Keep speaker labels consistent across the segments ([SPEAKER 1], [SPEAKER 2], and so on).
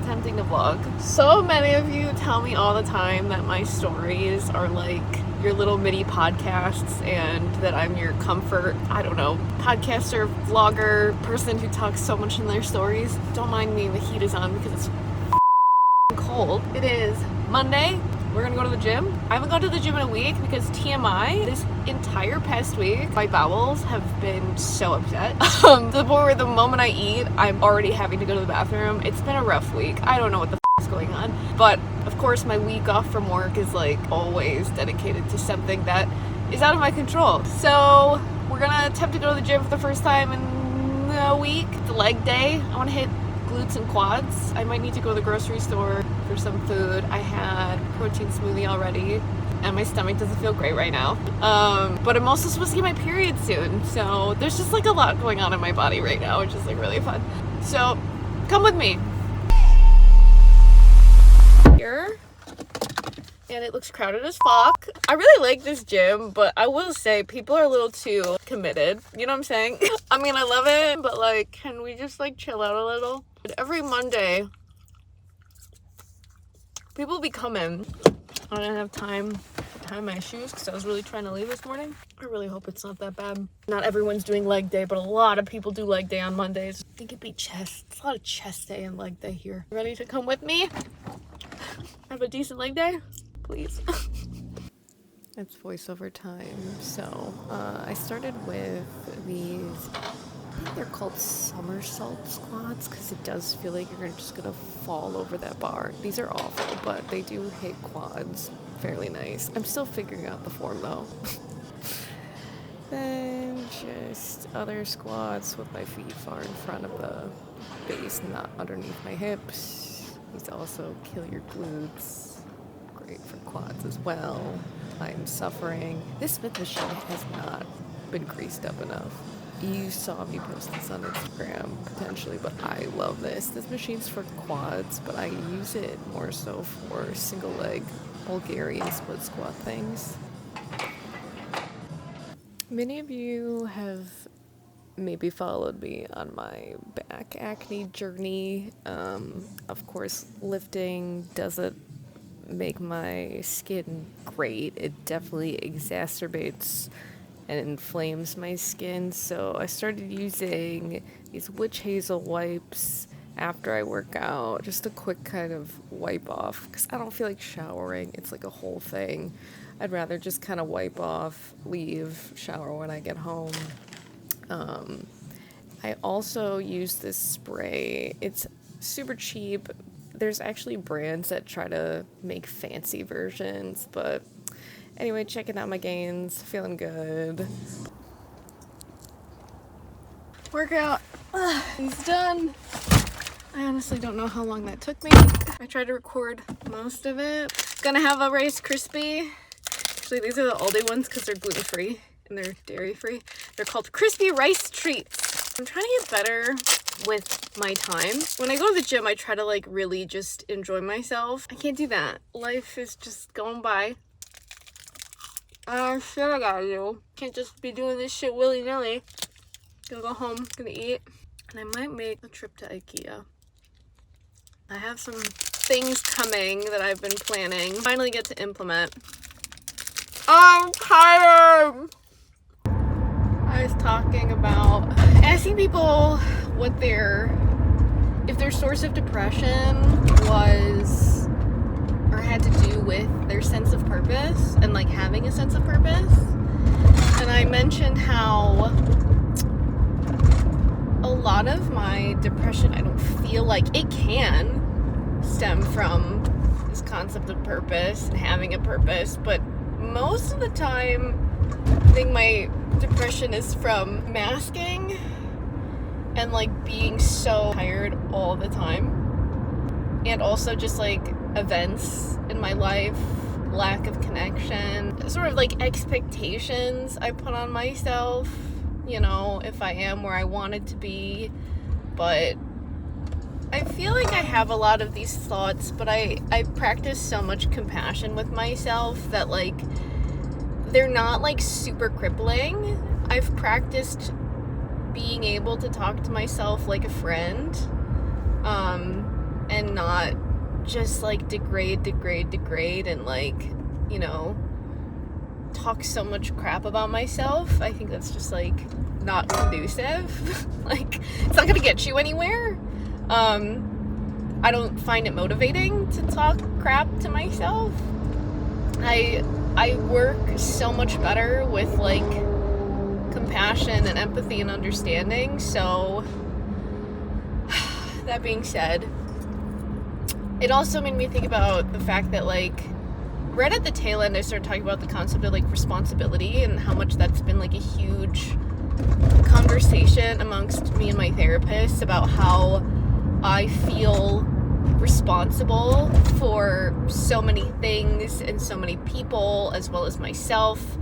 [SPEAKER 1] attempting to vlog. So many of you tell me all the time that my stories are like your little mini podcasts and that I'm your comfort, I don't know, podcaster, vlogger, person who talks so much in their stories. Don't mind me, the heat is on because it's cold. It is Monday. We're gonna go to the gym. I haven't gone to the gym in a week because TMI, this entire past week, my bowels have been so upset. To the point where the moment I eat, I'm already having to go to the bathroom. It's been a rough week. I don't know what the is going on. But of course my week off from work is like always dedicated to something that is out of my control. So we're gonna attempt to go to the gym for the first time in a week. It's a leg day. I wanna hit Glutes&Quads. I might need to go to the grocery store for some food. I had a protein smoothie already and my stomach doesn't feel great right now. But I'm also supposed to get my period soon. So there's just like a lot going on in my body right now, which is like really fun. So come with me. Here. And it looks crowded as fuck. I really like this gym, but I will say people are a little too committed. You know what I'm saying? I mean, I love it, but like, can we just like chill out a little? Every Monday, people be coming. I didn't have time to tie my shoes because I was really trying to leave this morning. I really hope it's not that bad. Not everyone's doing leg day, but a lot of people do leg day on Mondays. I think it'd be chest. It's a lot of chest day and leg day here. Ready to come with me? Have a decent leg day? Please. It's voiceover time. So I started with these, I think they're called somersault squats because it does feel like you're just gonna fall over that bar. These are awful, but they do hit quads fairly nice. I'm still figuring out the form though. Then just other squats with my feet far in front of the base, not underneath my hips. These also kill your glutes. Great for quads as well. I'm suffering. This Smith machine has not been greased up enough. You saw me post this on Instagram potentially, but I love this. This machine's for quads, but I use it more so for single leg Bulgarian split squat things. Many of you have maybe followed me on my back acne journey. Of course, lifting doesn't make my skin great. It definitely exacerbates and inflames my skin. So I started using these witch hazel wipes after I work out, just a quick kind of wipe off because I don't feel like showering. It's like a whole thing. I'd rather just kind of wipe off, leave, shower when I get home. I also use this spray. It's super cheap. There's actually brands that try to make fancy versions, but anyway, checking out my gains, feeling good. Workout is done. I honestly don't know how long that took me. I tried to record most of it. Gonna have a Rice Krispie. Actually, these are the Aldi ones because they're gluten-free and they're dairy-free. They're called Crispy Rice Treats. I'm trying to get better with my time. When I go to the gym, I try to like really just enjoy myself. I can't do that. Life is just going by. Shit I gotta do. Can't just be doing this shit willy-nilly. Gonna go home, gonna eat, and I might make a trip to Ikea. I have some things coming that I've been planning. Finally get to implement. I'm tired! I was talking about asking people what if their source of depression was or had to do with their sense of purpose and like having a sense of purpose. And I mentioned how a lot of my depression, I don't feel like it can stem from this concept of purpose and having a purpose, but most of the time I think my depression is from masking and like being so tired all the time, and also just like events in my life, lack of connection, sort of like expectations I put on myself, you know, if I am where I wanted to be. But I feel like I have a lot of these thoughts, but I practice so much compassion with myself that like they're not like super crippling. I've practiced being able to talk to myself like a friend, and not just like degrade and like, you know, talk so much crap about myself. I think that's just like not conducive. Like, it's not gonna get you anywhere. I don't find it motivating to talk crap to myself. I work so much better with like compassion and empathy and understanding. So that being said, it also made me think about the fact that like right at the tail end I started talking about the concept of like responsibility and how much that's been like a huge conversation amongst me and my therapist about how I feel responsible for so many things and so many people as well as myself,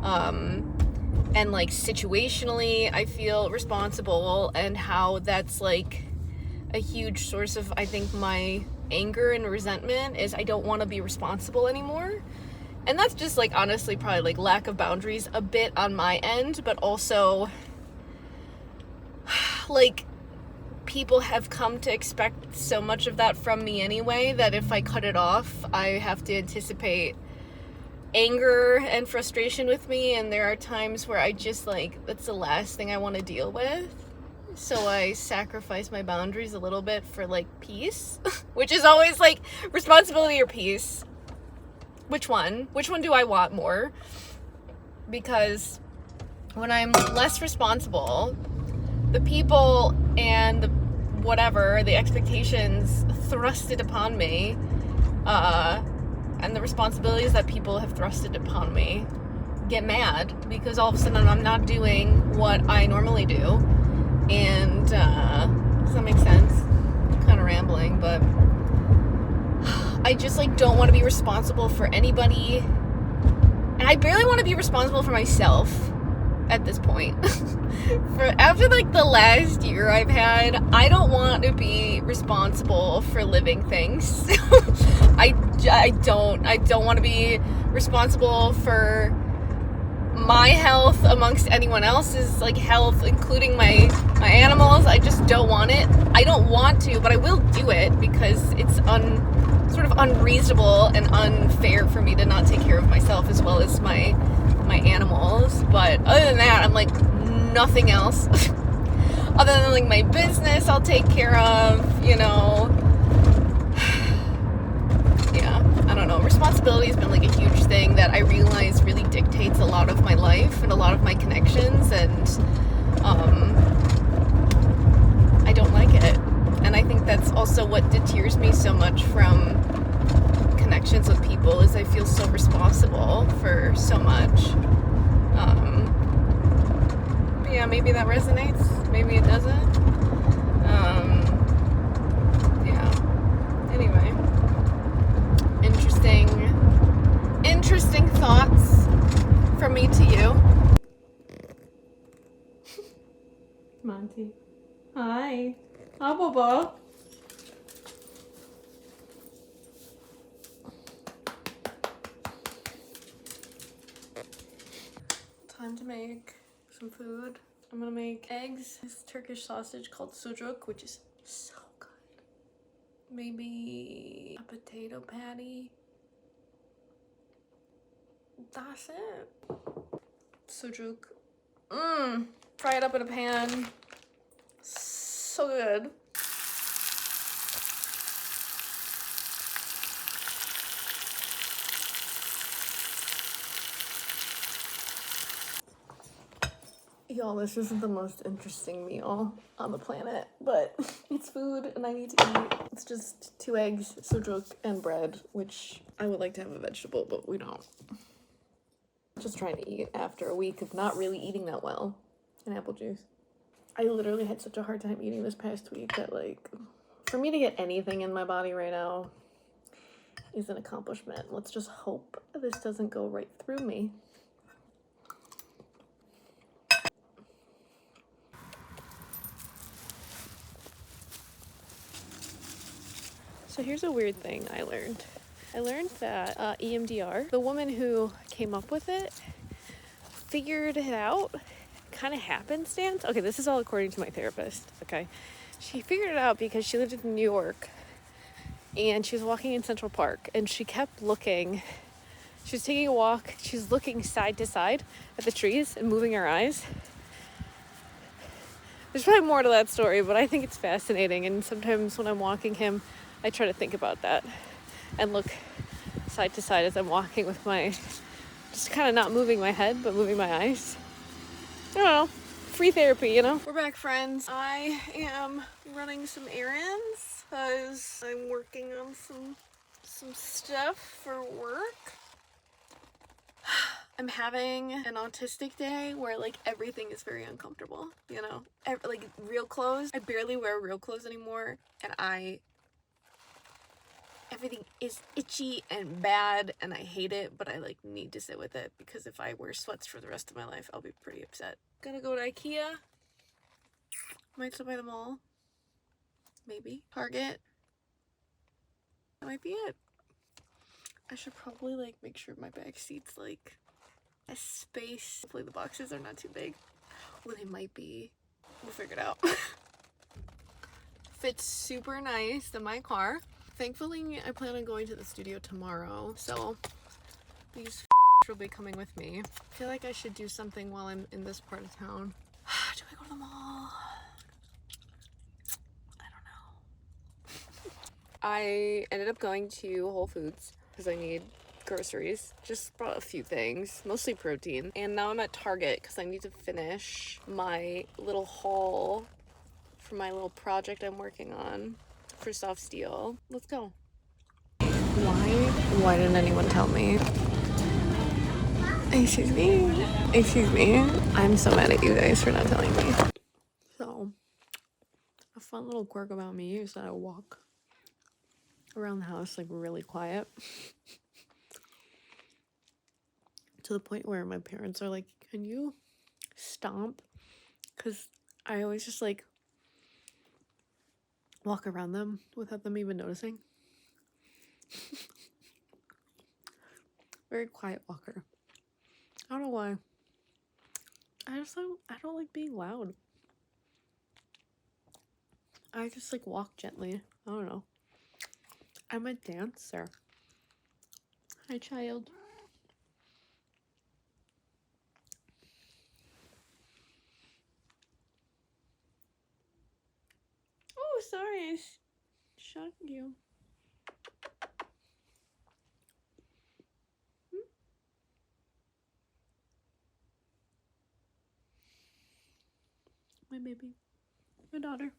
[SPEAKER 1] and like situationally I feel responsible, and how that's like a huge source of, I think, my anger and resentment is I don't want to be responsible anymore. And that's just like honestly probably like lack of boundaries a bit on my end, but also like people have come to expect so much of that from me anyway that if I cut it off, I have to anticipate anger and frustration with me, and there are times where I just like, that's the last thing I want to deal with. So I sacrifice my boundaries a little bit for like peace, which is always like responsibility or peace. Which one? Which one do I want more? Because when I'm less responsible, the people and the whatever, the expectations thrusted upon me, and the responsibilities that people have thrusted upon me get mad because all of a sudden I'm not doing what I normally do. And does that make sense? I'm kind of rambling, but I just like don't want to be responsible for anybody, and I barely want to be responsible for myself at this point. After like the last year I've had, I don't want to be responsible for living things. I don't want to be responsible for my health amongst anyone else's like health, including my animals. I just don't want it. I don't want to, but I will do it because it's sort of unreasonable and unfair for me to not take care of myself as well as my animals. But other than that, I'm like nothing else. Other than like my business I'll take care of, you know. Yeah, I don't know. Responsibility has been like a huge thing that I realize really dictates a lot of my life and a lot of my connections, and I don't like it. And I think that's also what deters me so much from connections with people, is I feel so responsible for so much. But yeah, maybe that resonates, maybe it doesn't. Yeah. Anyway. Interesting thoughts from me to you. Monty. Hi. Hi, Baba. Time to make some food. I'm gonna make eggs, this Turkish sausage called sucuk, which is so good. Maybe a potato patty. That's it. Sucuk. Fry it up in a pan. So good. Y'all, this isn't the most interesting meal on the planet, but it's food and I need to eat. It's just 2 eggs, sucuk, and bread, which I would like to have a vegetable, but we don't. Just trying to eat after a week of not really eating that well, and apple juice. I literally had such a hard time eating this past week that, like, for me to get anything in my body right now is an accomplishment. Let's just hope this doesn't go right through me. So here's a weird thing I learned. I learned that EMDR, the woman who came up with it, figured it out kind of happenstance. Okay, this is all according to my therapist, okay? She figured it out because she lived in New York and she was walking in Central Park, and she kept looking. She was taking a walk. She was looking side to side at the trees and moving her eyes. There's probably more to that story, but I think it's fascinating. And sometimes when I'm walking him, I try to think about that and look side to side as I'm walking with my, just kind of not moving my head, but moving my eyes. I don't know. Free therapy, you know? We're back, friends. I am running some errands because I'm working on some stuff for work. I'm having an autistic day where like everything is very uncomfortable, you know? Like real clothes. I barely wear real clothes anymore, and everything is itchy and bad, and I hate it, but I like need to sit with it because if I wear sweats for the rest of my life, I'll be pretty upset. Gonna go to Ikea. Might stop by the mall. Maybe. Target. That might be it. I should probably like make sure my back seat's like a space. Hopefully the boxes are not too big. Well, they might be. We'll figure it out. Fits super nice in my car. Thankfully, I plan on going to the studio tomorrow, so these will be coming with me. I feel like I should do something while I'm in this part of town. Do I go to the mall? I don't know. I ended up going to Whole Foods because I need groceries. Just brought a few things, mostly protein. And now I'm at Target because I need to finish my little haul for my little project I'm working on for soft steel. Let's go. Why didn't anyone tell me? Excuse me. I'm so mad at you guys for not telling me. So, a fun little quirk about me is that I walk around the house like really quiet. To the point where my parents are like, can you stomp? Because I always just like walk around them without them even noticing. Very quiet walker. I don't know why. I don't like being loud. I just like walk gently. I don't know. I'm a dancer. Hi, child. Oh, sorry. I shot you. My baby. My daughter.